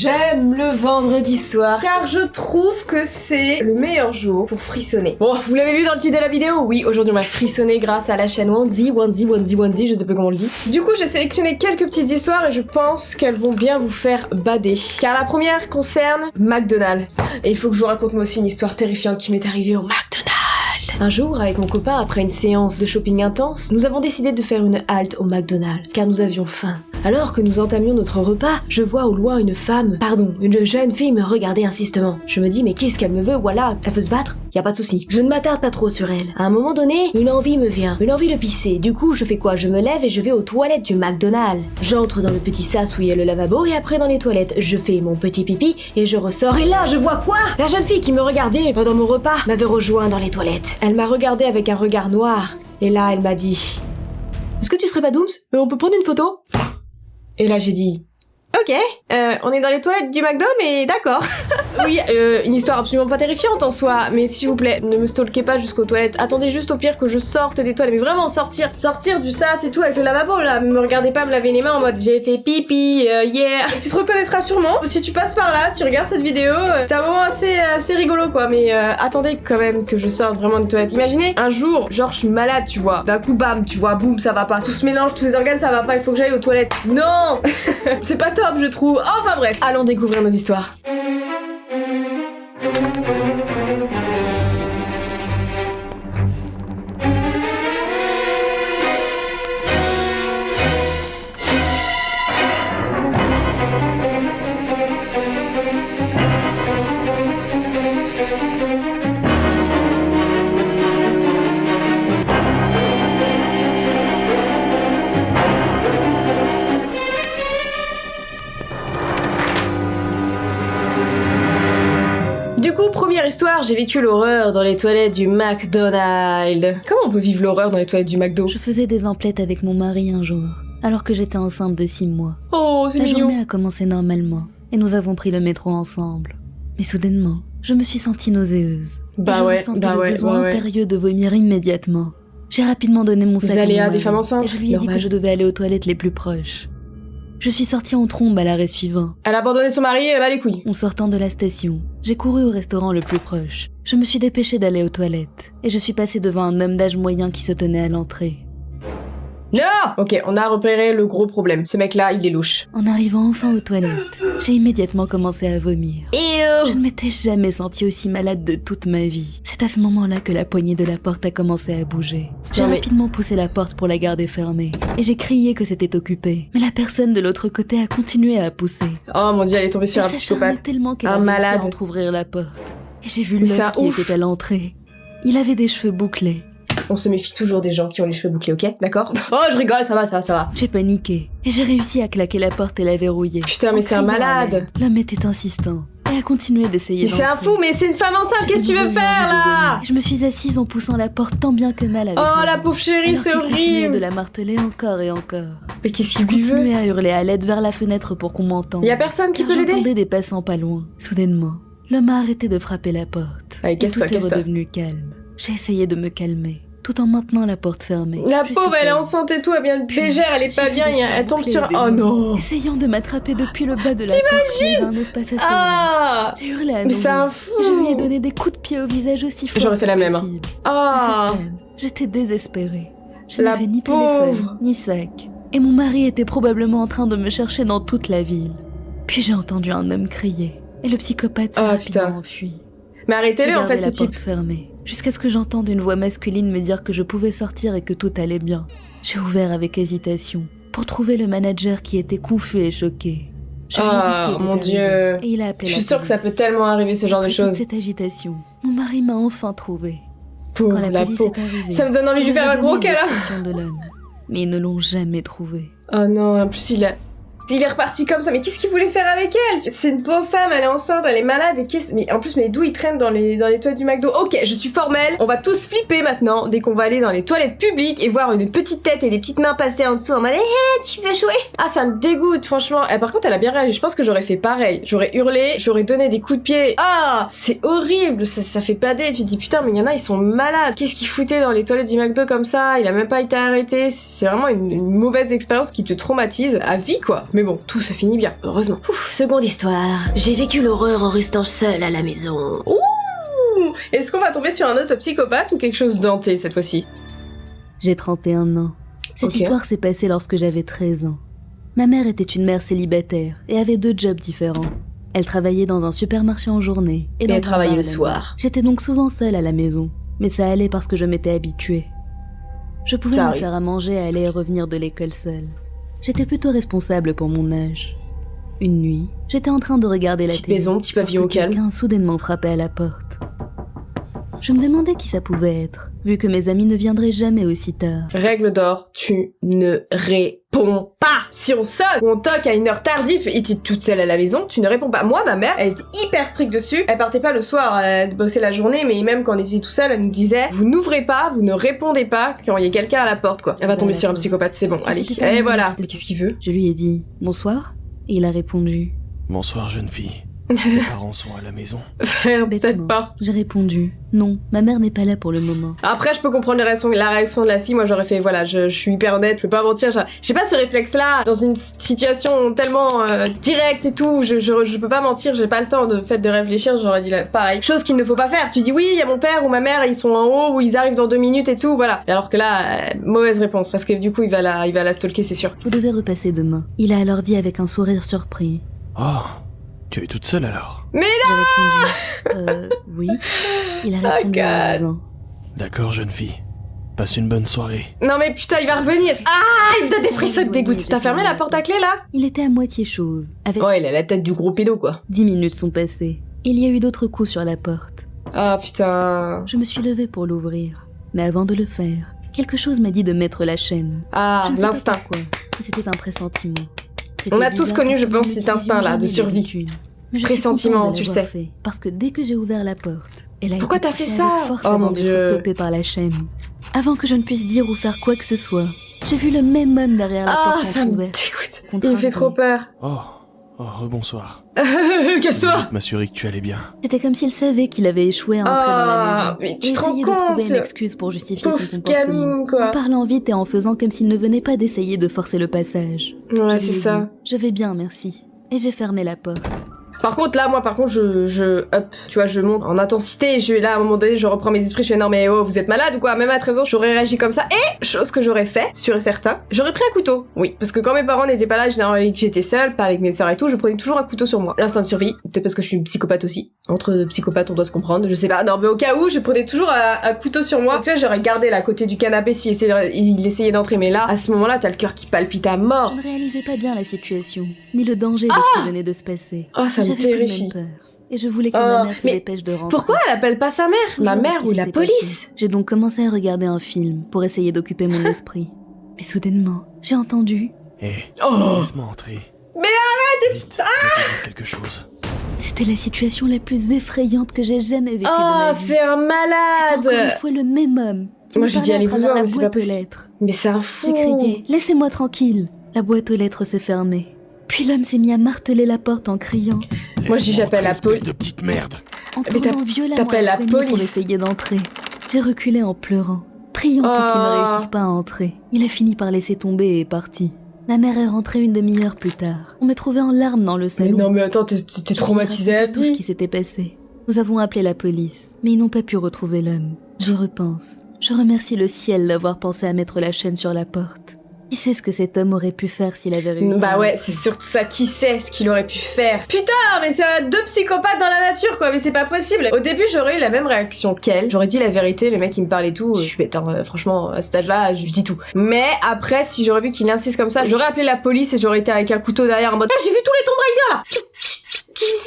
J'aime le vendredi soir car je trouve que c'est le meilleur jour pour frissonner. Bon, vous l'avez vu dans le titre de la vidéo, oui, aujourd'hui on va frissonner grâce à la chaîne Wanzi, je sais pas comment on le dit. Du coup, j'ai sélectionné quelques petites histoires et je pense qu'elles vont bien vous faire bader. Car la première concerne McDonald's. Et il faut que je vous raconte moi aussi une histoire terrifiante qui m'est arrivée au McDonald's. Un jour, avec mon copain, après une séance de shopping intense, nous avons décidé de faire une halte au McDonald's, car nous avions faim. Alors que nous entamions notre repas, je vois au loin une jeune fille me regarder insistement. Je me dis, mais qu'est-ce qu'elle me veut, voilà, elle veut se battre? Y a pas de souci. Je ne m'attarde pas trop sur elle. À un moment donné, une envie me vient, une envie de pisser. Du coup, je fais quoi? Je me lève et je vais aux toilettes du McDonald's. J'entre dans le petit sas où il y a le lavabo et après dans les toilettes, je fais mon petit pipi et je ressors. Et là, je vois quoi? La jeune fille qui me regardait pendant mon repas m'avait rejoint dans les toilettes. Elle m'a regardé avec un regard noir et là, elle m'a dit: est-ce que tu serais pas Dooms? On peut prendre une photo? Et là, j'ai dit: ok, on est dans les toilettes du McDo, mais d'accord. Oui, une histoire absolument pas terrifiante en soi, mais s'il vous plaît, ne me stalkez pas jusqu'aux toilettes. Attendez juste au pire que je sorte des toilettes, mais vraiment sortir du sas et tout avec le lavabo là. Me regardez pas me laver les mains en mode j'ai fait pipi, yeah. Tu te reconnaîtras sûrement. Si tu passes par là, tu regardes cette vidéo, c'est un moment assez rigolo quoi, mais attendez quand même que je sorte vraiment des toilettes. Imaginez un jour, genre je suis malade, tu vois, d'un coup bam, tu vois, boum, ça va pas. Tout se mélange, tous les organes, ça va pas, il faut que j'aille aux toilettes. Non. C'est pas top, je trouve. Enfin bref, allons découvrir nos histoires. Du coup, première histoire, j'ai vécu l'horreur dans les toilettes du McDonald's. Comment on peut vivre l'horreur dans les toilettes du McDo? Je faisais des emplettes avec mon mari un jour, alors que j'étais enceinte de 6 mois. Oh, c'est La mignon. journée a commencé normalement, et nous avons pris le métro ensemble. Mais soudainement, je me suis sentie nauséeuse. Bah ouais, le besoin impérieux de vomir immédiatement. J'ai rapidement donné mon sac à mon aléas mari, des femmes enceintes. et je lui ai dit que je devais aller aux toilettes les plus proches. Je suis sortie en trombe à l'arrêt suivant. Elle a abandonné son mari, elle va les couilles. En sortant de la station, j'ai couru au restaurant le plus proche. Je me suis dépêchée d'aller aux toilettes, et je suis passée devant un homme d'âge moyen qui se tenait à l'entrée. Non! Ok, on a repéré le gros problème. Ce mec-là, il est louche. En arrivant enfin aux toilettes, j'ai immédiatement commencé à vomir. Je ne m'étais jamais sentie aussi malade de toute ma vie. C'est à ce moment-là que la poignée de la porte a commencé à bouger. J'ai rapidement poussé la porte pour la garder fermée, et j'ai crié que c'était occupé. Mais la personne de l'autre côté a continué à pousser. Oh mon dieu, elle est tombée sur un psychopathe. Tellement qu'elle un a réussi malade. à entrouvrir la porte. Et j'ai vu l'homme qui était à l'entrée. Il avait des cheveux bouclés. On se méfie toujours des gens qui ont les cheveux bouclés, ok? D'accord? Oh, je rigole, ça va. J'ai paniqué, et j'ai réussi à claquer la porte et la verrouiller. Putain, mais c'est un malade! L'homme était insistant, et a continué d'essayer d'entrer. C'est un fou, mais c'est une femme enceinte, qu'est-ce que tu veux faire, là? Je me suis assise en poussant la porte tant bien que mal avec Oh, la pauvre chérie, c'est horrible! Il continuait de la marteler encore et encore. Mais qu'est-ce qu'il lui veut? Continuait à hurler à l'aide vers la fenêtre pour qu'on m'entende. Y'a personne qui peut l'aider? J'entendais des passants pas loin. Soudainement, l'homme a arrêté de frapper la porte. Allez, tout est redevenu calme. J'ai essayé de me calmer, tout en maintenant la porte fermée. La pauvre, elle est enceinte et tout, elle vient de légère, elle est pas bien, elle tombe sur... Oh non! Essayant de m'attraper depuis le bas de la porte, il y avait un espace assez Ah! J'ai hurlé à nouveau. Mais c'est un fou! Je lui ai donné des coups de pied au visage aussi fort. J'aurais fait la même. À ce Ah! stade, j'étais désespérée. Je La n'avais ni pauvre. téléphone, ni sac. Et mon mari était probablement en train de me chercher dans toute la ville. Puis j'ai entendu un homme crier. Et le psychopathe s'est rapidement enfui. Mais arrêtez-le en fait, ce type. Fermée, jusqu'à ce que j'entende une voix masculine me dire que je pouvais sortir et que tout allait bien. J'ai ouvert avec hésitation pour trouver le manager qui était confus et choqué. Oh mon dieu. Et il a appelé je suis sûre que ça peut tellement arriver ce genre de choses. Toute cette agitation, mon mari m'a enfin trouvé. Pauvre la pauvre. Ça me donne envie de lui faire un gros câlin. Mais ils ne l'ont jamais trouvé. Oh non, en plus il est reparti comme ça, mais qu'est-ce qu'il voulait faire avec elle? C'est une pauvre femme, elle est enceinte, elle est malade, et mais en plus, mais d'où il traîne dans les toilettes du McDo? Ok, je suis formelle, on va tous flipper maintenant, dès qu'on va aller dans les toilettes publiques et voir une petite tête et des petites mains passer en dessous en mode hey, tu veux jouer? Ah, ça me dégoûte, franchement. Et par contre, elle a bien réagi, je pense que j'aurais fait pareil. J'aurais hurlé, j'aurais donné des coups de pied. Ah, c'est horrible, ça fait pader, tu te dis putain, mais il y en a, ils sont malades. Qu'est-ce qu'ils foutaient dans les toilettes du McDo comme ça? Il a même pas été arrêté. C'est vraiment une mauvaise expérience qui te traumatise à vie, quoi. Mais bon, tout se finit bien, heureusement. Ouf, seconde histoire. J'ai vécu l'horreur en restant seule à la maison. Ouh! Est-ce qu'on va tomber sur un autre psychopathe ou quelque chose denté cette fois-ci? J'ai 31 ans. Cette Ok. histoire s'est passée lorsque j'avais 13 ans. Ma mère était une mère célibataire et avait 2 jobs différents. Elle travaillait dans un supermarché en journée et dans elle un travaillait bar le la nuit. soir. J'étais donc souvent seule à la maison, mais ça allait parce que je m'étais habituée. Je pouvais Ça me arrive. faire à manger et aller et revenir de l'école seule. J'étais plutôt responsable pour mon âge. Une nuit, j'étais en train de regarder la Petite télé. maison, petit pavillon au lorsque calme. quelqu'un soudainement frappait à la porte. Je me demandais qui ça pouvait être, vu que mes amis ne viendraient jamais aussi tard. Règle d'or, tu ne réponds pas. Si on sonne ou on toque à une heure tardive et t'es toute seule à la maison, tu ne réponds pas. Moi, ma mère, elle était hyper stricte dessus. Elle partait pas le soir, elle bossait la journée, mais même quand on était tout seul, elle nous disait vous n'ouvrez pas, vous ne répondez pas quand il y a quelqu'un à la porte, quoi. Elle va tomber sur un psychopathe, c'est bon, allez. C'était pas Et une voilà. idée. Mais qu'est-ce qu'il veut? Je lui ai dit « Bonsoir ?» et il a répondu. Bonsoir jeune fille. Tes parents sont à la maison. Ferme cette Bêtement. porte. J'ai répondu « Non, ma mère n'est pas là pour le moment. Après, je peux comprendre la réaction de la fille. Moi, j'aurais fait, voilà, je suis hyper honnête, je peux pas mentir. J'ai pas ce réflexe-là dans une situation tellement directe et tout. Je peux pas mentir, j'ai pas le temps de réfléchir. J'aurais dit pareil. Chose qu'il ne faut pas faire. Tu dis oui, il y a mon père ou ma mère, ils sont en haut ou ils arrivent dans 2 minutes et tout, voilà. Alors que là, mauvaise réponse parce que du coup, il va la stalker, c'est sûr. Vous devez repasser demain. » Il a alors dit avec un sourire surpris. Oh, tu es toute seule alors? J'ai répondu « Oui ?» Il a répondu en God. disant D'accord jeune fille. Passe une bonne soirée. Non mais putain, il va revenir. Ah, il me donne des frissons, il me dégoûte. J'ai T'as fermé la porte à clé là? Il était à moitié chauve. Avec Ouais, il a la tête du gros pédo quoi. 10 minutes sont passées. Il y a eu d'autres coups sur la porte. Ah putain. Je me suis levée pour l'ouvrir. Mais avant de le faire, quelque chose m'a dit de mettre la chaîne. Ah, Je ne sais pas l'instinct. pourquoi, mais c'était un pressentiment. C'était On a tous bizarre connu, parce je que pense, mes cet décisions instinct-là, de jamais survie. d'habitude. Mais je suis Pressentiment, contente de tu l'avoir sais. fait, parce que dès que j'ai ouvert la porte, elle a Pourquoi été t'as fait poussée ça? avec force Oh avant mon d'être Dieu. stoppée par la chaîne. Avant que je ne puisse dire ou faire quoi que ce soit, j'ai vu le même homme derrière la Ah, porte ça me entrouverte. dégoûte. Il me fait trop peur. Oh, rebonsoir. Casse-toi. Juste m'assurer que tu allais bien. C'était comme s'il savait qu'il avait échoué à entrer dans la maison. Mais Et tu te rends essayait de trouver compte? une excuse pour justifier son Pauvre comportement. gamine, quoi. En parlant vite et en faisant comme s'il ne venait pas d'essayer de forcer le passage. Ouais, Je c'est lui ai ça. dit, je vais bien, merci. Et j'ai fermé la porte. Par contre, là, moi, tu vois, je monte en intensité, à un moment donné, je reprends mes esprits, je fais non mais oh, vous êtes malade ou quoi? Même à 13 ans, j'aurais réagi comme ça. Et, chose que j'aurais fait, sûr et certain, j'aurais pris un couteau. Oui, parce que quand mes parents n'étaient pas là, généralement, que j'étais seule, pas avec mes sœurs et tout, je prenais toujours un couteau sur moi. L'instinct de survie, peut-être parce que je suis une psychopathe aussi. Entre psychopathes, on doit se comprendre, je sais pas. Non, mais au cas où, je prenais toujours un couteau sur moi. Tu sais, j'aurais gardé la côté du canapé s'il essayait d'entrer, mais là, à ce moment-là, t'as le cœur qui palpite à mort. Je ne réalisais pas bien la situation, ni le danger de ce qui venait de se passer. Oh, ça me J'avais tout de même terrifie. peur. Et je voulais que Oh, ma mère se mais dépêche de rentrer. Pourquoi elle appelle pas sa mère? Toujours Ma ce mère qui ou la s'était police? passé. J'ai donc commencé à regarder un film pour essayer d'occuper mon esprit. Mais soudainement, j'ai entendu. Hé, Oh. laisse-moi entrer. Mais arrête! Vite, je dois te dire quelque chose. C'était la situation la plus effrayante que j'ai jamais vécue de Oh, ma vie. c'est un C'était encore une malade! fois le même homme. qui Moi, me je lui dis, parlait à allez-vous-en, travers la mais c'est boîte pas aux possible. lettres. Mais c'est un fou! J'ai crié « Laissez-moi tranquille !» La boîte aux lettres s'est fermée. Puis l'homme s'est mis à marteler la porte en criant, Moi, je dis, j'appelle la espèce police. de petite merde. en Mais tournant violemment t'appelles la la poignée pour police. essayer d'entrer. J'ai reculé en pleurant, priant pour qu'il ne Oh. réussisse pas à entrer. Il a fini par laisser tomber et est parti. Ma mère est rentrée une demi-heure plus tard. On m'a trouvé en larmes dans le Mais salon. non, mais attends, t'es Je lui ai traumatisée à raconté tout ce vie. qui s'était passé. Nous avons appelé la police, mais ils n'ont pas pu retrouver l'homme. J'y repense. Je remercie le ciel d'avoir pensé à mettre la chaîne sur la porte. Qui sait ce que cet homme aurait pu faire s'il avait réussi? Bah à ouais, entrer. c'est surtout ça. Qui sait ce qu'il aurait pu faire? Putain, mais c'est deux psychopathes dans la nature, quoi. Mais c'est pas possible. Au début, j'aurais eu la même réaction qu'elle. J'aurais dit la vérité. Le mec, il me parlait tout. Je suis bête, hein. Franchement, à cet âge-là, je dis tout. Mais après, si j'aurais vu qu'il insiste comme ça, j'aurais appelé la police et j'aurais été avec un couteau derrière en mode, ah, j'ai vu tous les Tomb Raider là.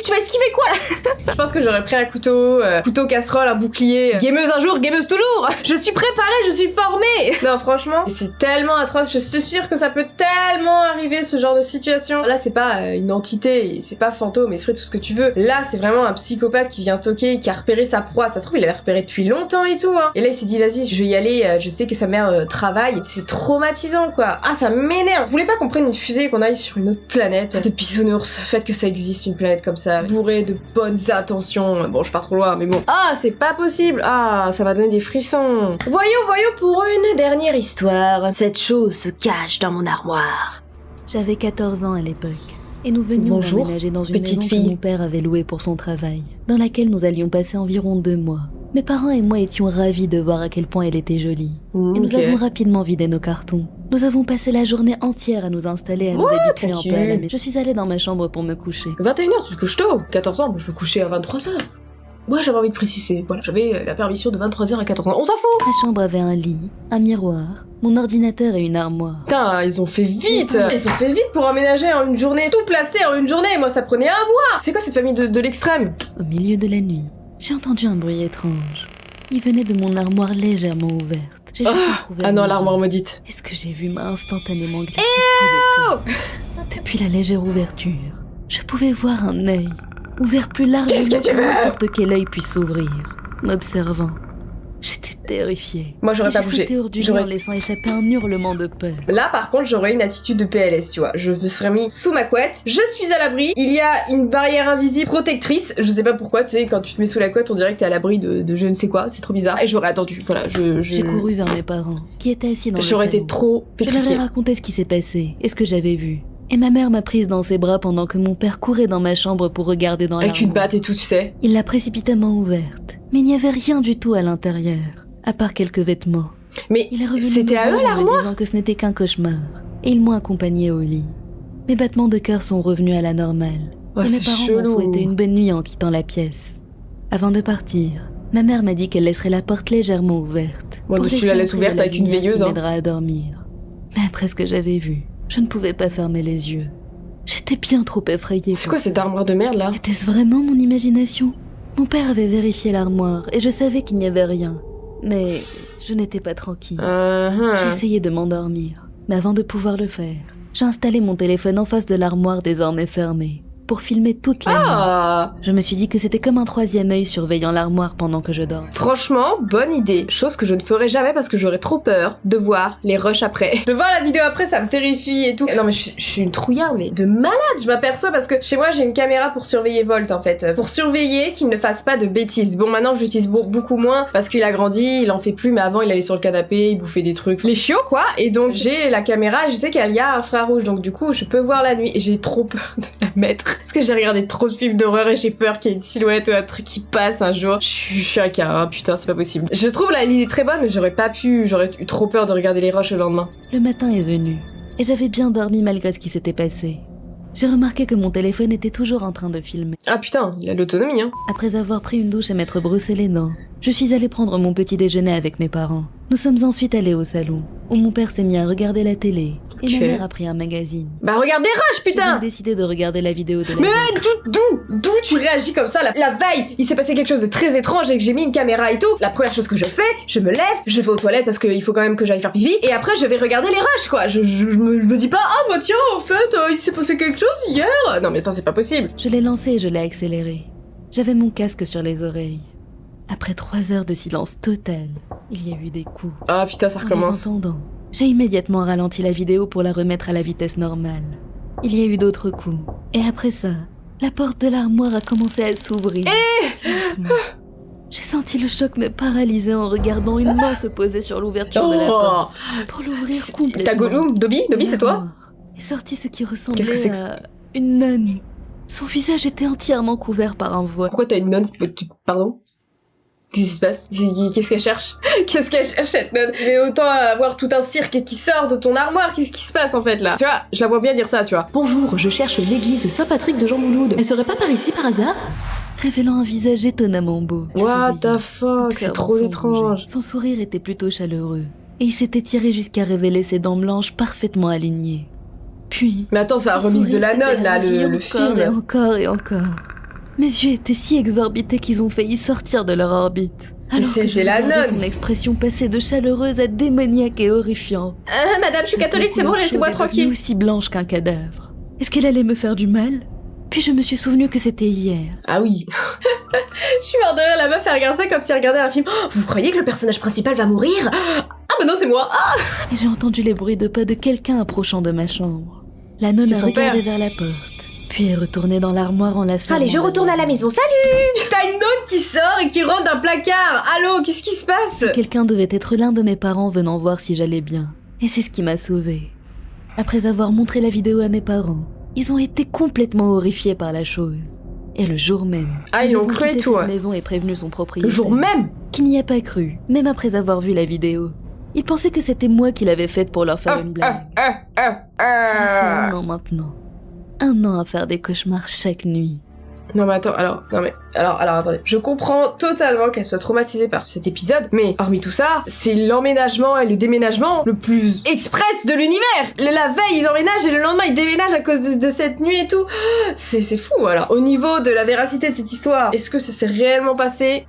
Tu vas esquiver quoi là? Je pense que j'aurais pris un couteau, couteau casserole, un bouclier. Gameuse un jour, gameuse toujours. Je suis préparée, je suis formée. Non, franchement, c'est tellement atroce. Je suis sûre que ça peut tellement arriver ce genre de situation. Là, c'est pas une entité, c'est pas fantôme, esprit, tout ce que tu veux. Là, c'est vraiment un psychopathe qui vient toquer, qui a repéré sa proie. Ça se trouve, il l'avait repéré depuis longtemps et tout. Hein. Et là, il s'est dit, vas-y, je vais y aller. Je sais que sa mère travaille. C'est traumatisant, quoi. Ah, ça m'énerve. Je voulais pas qu'on prenne une fusée et qu'on aille sur une autre planète. De bisounours. Faites que ça existe, une planète comme ça, bourrée de bonnes intentions. Bon, je pars trop loin, mais bon. Ah, c'est pas possible. Ah, ça m'a donné des frissons. Voyons pour une dernière histoire. Cette chose se cache dans mon armoire. J'avais 14 ans à l'époque. Et nous venions Bonjour, d'emménager dans une petite maison fille. que mon père avait louée pour son travail, dans laquelle nous allions passer environ 2 mois. Mes parents et moi étions ravis de voir à quel point elle était jolie. Et nous avons rapidement vidé nos cartons. Nous avons passé la journée entière à nous installer, à nous habituer un peu à la maison. Je suis allée dans ma chambre pour me coucher. 21h, tu te couches tôt. 14 ans, moi je me couchais à 23h. Ouais, j'avais envie de préciser. Voilà, j'avais la permission de 23h à 14 ans. On s'en fout. Ma chambre avait un lit, un miroir, mon ordinateur et une armoire. Putain, ils ont fait vite. Ils ont fait vite pour emménager en une journée. Tout placé en une journée. Moi, ça prenait 1 mois. C'est quoi cette famille de l'extrême? Au milieu de la nuit, j'ai entendu un bruit étrange. Il venait de mon armoire légèrement ouverte. J'ai juste entrouvert Ah non, mes l'armoire yeux. maudite. Et ce que j'ai vu m'a instantanément glacé tout le corps. Depuis la légère ouverture, je pouvais voir un œil, ouvert plus largement Qu'est-ce que tu que veux n'importe quel œil puisse s'ouvrir, m'observant. J'étais terrifiée. Moi, j'aurais Et pas j'ai bougé. sauté hors du lit J'aurais- en laissant échapper un hurlement de peur. Là, par contre, j'aurais une attitude de PLS, tu vois. Je me serais mis sous ma couette. Je suis à l'abri. Il y a une barrière invisible protectrice. Je sais pas pourquoi, tu sais, quand tu te mets sous la couette, on dirait que t'es à l'abri de je ne sais quoi. C'est trop bizarre. Et j'aurais attendu. Voilà, J'ai couru vers mes parents, qui étaient assis dans le J'aurais été salon. trop Je leur ai pétrifiée. raconté ce qui s'est passé et ce que j'avais vu. Et ma mère m'a prise dans ses bras pendant que mon père courait dans ma chambre pour regarder dans Avec une l'armoire. batte et tout, tu sais. Il l'a précipitamment ouverte, mais il n'y avait rien du tout à l'intérieur, à part quelques vêtements. Mais Il est revenu c'était me à eux, voir en me l'armoire? disant que ce n'était qu'un cauchemar, et ils m'ont accompagné au lit. Mes battements de cœur sont revenus à la normale, Oh, et mes c'est parents m'ont chelou. souhaité une bonne nuit en quittant la pièce. Avant de partir, ma mère m'a dit qu'elle laisserait la porte légèrement ouverte. Ouais, pour donc tu laisser la laisses entrer ouverte de la avec une lumière veilleuse, qui hein. m'aidera à dormir. Mais après ce que j'avais vu, je ne pouvais pas fermer les yeux. J'étais bien trop effrayée. C'est pour quoi ça. cette armoire de merde là? Était-ce vraiment mon imagination? Mon père avait vérifié l'armoire et je savais qu'il n'y avait rien. Mais je n'étais pas tranquille. J'ai essayé de m'endormir, mais avant de pouvoir le faire, j'ai installé mon téléphone en face de l'armoire désormais fermée, pour filmer toute la nuit. Ah! Je me suis dit que c'était comme un troisième œil surveillant l'armoire pendant que je dormais. Franchement, bonne idée. Chose que je ne ferai jamais parce que j'aurais trop peur de voir les rushs après. De voir la vidéo après, ça me terrifie et tout. Non mais je suis une trouillarde, mais de malade. Je m'aperçois parce que chez moi, j'ai une caméra pour surveiller Volt en fait. Pour surveiller qu'il ne fasse pas de bêtises. Bon, maintenant, j'utilise beaucoup moins parce qu'il a grandi, il en fait plus, mais avant, il allait sur le canapé, il bouffait des trucs. Les chiots quoi. Et donc, j'ai la caméra et je sais qu'il y a un infrarouge. Donc du coup, je peux voir la nuit. Et j'ai trop peur de la mettre. Parce que j'ai regardé trop de films d'horreur et j'ai peur qu'il y ait une silhouette ou un truc qui passe un jour. Je suis à quart, hein, putain, c'est pas possible. Je trouve l'idée très bonne, mais j'aurais eu trop peur de regarder les rushs le lendemain. Le matin est venu, et j'avais bien dormi malgré ce qui s'était passé. J'ai remarqué que mon téléphone était toujours en train de filmer. Ah putain, il a l'autonomie, hein. Après avoir pris une douche et m'être brossé les dents, je suis allée prendre mon petit déjeuner avec mes parents. Nous sommes ensuite allés au salon, où mon père s'est mis à regarder la télé, et ma mère a pris un magazine. Bah regarde les rushs, J'ai putain. donc décidé de regarder la vidéo de la Mais veille. d'où tu réagis comme ça la veille, il s'est passé quelque chose de très étrange et que j'ai mis une caméra et tout. La première chose que je fais, je me lève, je vais aux toilettes parce qu'il faut quand même que j'aille faire pipi et après je vais regarder les rushs quoi. Je me dis pas ah bah tiens en fait il s'est passé quelque chose hier. Non mais ça c'est pas possible. Je l'ai lancé et je l'ai accéléré. J'avais mon casque sur les oreilles. Après 3 heures de silence total, il y a eu des coups. Ah putain ça En les recommence. entendant, j'ai immédiatement ralenti la vidéo pour la remettre à la vitesse normale. Il y a eu d'autres coups. Et après ça, la porte de l'armoire a commencé à s'ouvrir. Lentement. J'ai senti le choc me paralyser en regardant une main se poser sur l'ouverture de la porte pour l'ouvrir complètement. T'as Gollum, Dobby c'est toi? L'armoire est sorti ce qui ressemblait Qu'est-ce que c'est que à une nonne. Son visage était entièrement couvert par un voile. Pourquoi t'as une nonne Pardon? Qu'est-ce qui se passe? Qu'est-ce qu'elle cherche? Qu'est-ce qu'elle cherche cette nonne? Mais autant avoir tout un cirque qui sort de ton armoire, qu'est-ce qui se passe en fait là? Tu vois, je la vois bien dire ça, tu vois. Bonjour, je cherche l'église Saint-Patrick de Jean Mouloud. Elle serait pas par ici par hasard? Révélant un visage étonnamment beau. What souriant, the fuck, c'est observant trop sans étrange. bouger. Son sourire était plutôt chaleureux, et il s'était tiré jusqu'à révéler ses dents blanches parfaitement alignées. Puis... Mais attends, c'est la son remise de sourire la s'était nonne là, élargi le encore film. et encore et encore. Mes yeux étaient si exorbités qu'ils ont failli sortir de leur orbite. Mais Alors que je c'est la regardais nonne. son expression passer de chaleureuse à démoniaque et horrifiante. Madame, je suis catholique, c'est bon, laissez-moi tranquille. Aussi blanche qu'un cadavre. Est-ce qu'elle allait me faire du mal? Puis je me suis souvenu que c'était hier. Ah oui. Je suis mort de rire, la meuf, elle regarde ça comme si elle regardait un film. Oh, vous croyez que le personnage principal va mourir? Ah bah non, c'est moi. Ah Et j'ai entendu les bruits de pas de quelqu'un approchant de ma chambre. La nonne C'est a son regardé père. vers la porte, puis est retournée dans l'armoire en la fermant. Allez, je retourne à la maison, salut! T'as une nonne qui sort et qui rentre d'un placard. Allô, qu'est-ce qui se passe? Quelqu'un devait être l'un de mes parents venant voir si j'allais bien. Et c'est ce qui m'a sauvée. Après avoir montré la vidéo à mes parents, ils ont été complètement horrifiés par la chose. Et le jour même, ils l'ont cru et tout. cette maison et prévenu son propriétaire. Le jour même, qui n'y a pas cru, même après avoir vu la vidéo. Il pensait que c'était moi qui l'avais faite pour leur faire une blague. Ça fait 1 an maintenant. 1 an à faire des cauchemars chaque nuit. Non mais attends, alors attendez. Je comprends totalement qu'elle soit traumatisée par cet épisode, mais hormis tout ça, c'est l'emménagement et le déménagement le plus express de l'univers. La veille, ils emménagent et le lendemain, ils déménagent à cause de cette nuit et tout. C'est fou, alors. Au niveau de la véracité de cette histoire, est-ce que ça s'est réellement passé?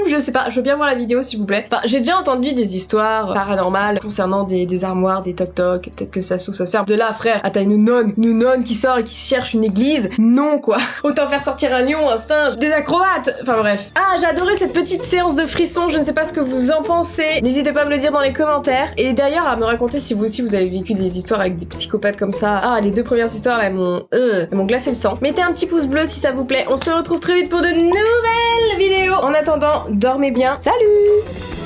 Je sais pas, je veux bien voir la vidéo s'il vous plaît. Enfin, j'ai déjà entendu des histoires paranormales concernant des armoires, des toc-toc, peut-être que ça s'ouvre, ça se ferme. De là, frère, à t'as une nonne qui sort et qui cherche une église. Non, quoi. Autant faire sortir un lion, un singe, des acrobates. Enfin bref. Ah, j'ai adoré cette petite séance de frissons, je ne sais pas ce que vous en pensez. N'hésitez pas à me le dire dans les commentaires. Et d'ailleurs, à me raconter si vous aussi vous avez vécu des histoires avec des psychopathes comme ça. Ah, les 2 premières histoires, là, elles m'ont glacé le sang. Mettez un petit pouce bleu si ça vous plaît. On se retrouve très vite pour de nouvelles vidéos. En attendant, dormez bien. Salut!